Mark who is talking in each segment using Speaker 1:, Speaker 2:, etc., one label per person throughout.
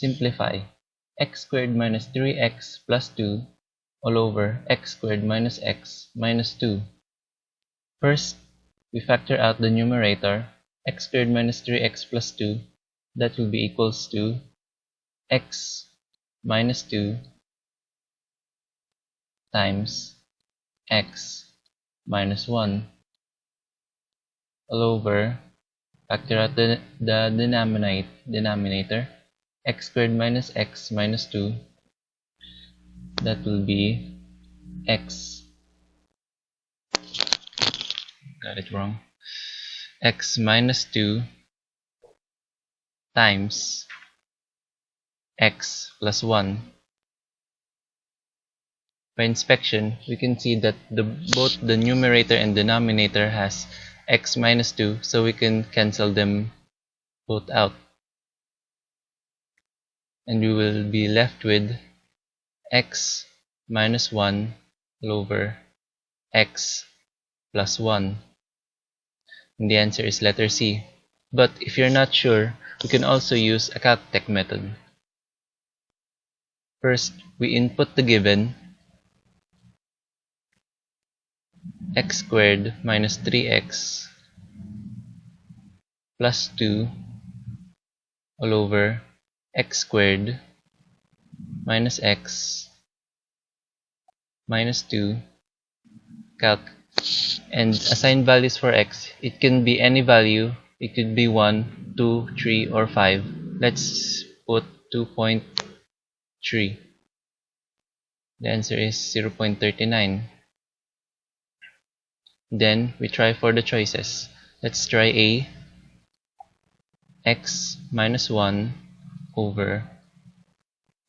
Speaker 1: Simplify. X squared minus 3x plus 2 all over x squared minus x minus 2. First, we factor out the numerator, x squared minus 3x plus 2. That will be equals to x minus 2 times x minus 1 all over, factor out the denominator, x squared minus x minus 2. That will be x, got it wrong, x minus 2 times x plus 1. By inspection, we can see that both the numerator and denominator has x minus 2, so we can cancel them both out. And we will be left with x minus 1 all over x plus 1. And the answer is letter C. But if you're not sure, we can also use a calc method. First, we input the given x squared minus 3x plus 2 all over x squared minus x minus 2 calc, and assign values for x. It can be any value. It could be 1, 2, 3, or 5. Let's put 2.3. The answer is 0.39. Then we try for the choices. Let's try A, x minus 1 over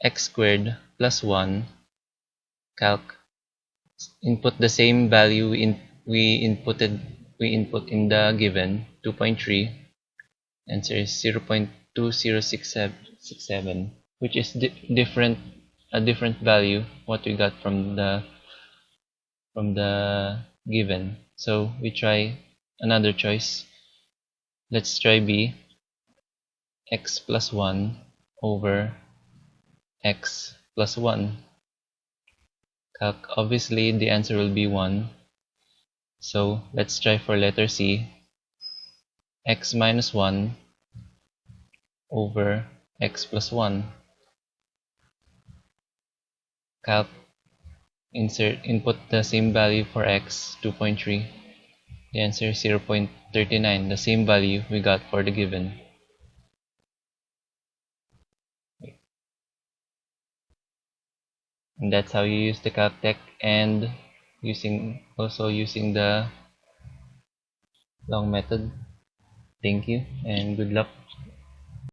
Speaker 1: x squared plus 1 calc. Input the same value we input in the given, 2.3. Answer is 0.2067, which is a different value what we got from the given. So we try another choice. Let's try B, x plus 1 over x plus 1 calc. Obviously the answer will be 1. So let's try for letter C, x minus 1 over x plus 1 calc. Input the same value for x, 2.3. The answer is 0.39, the same value we got for the given. And that's how you use the calc, and also using the long method. Thank you and good luck.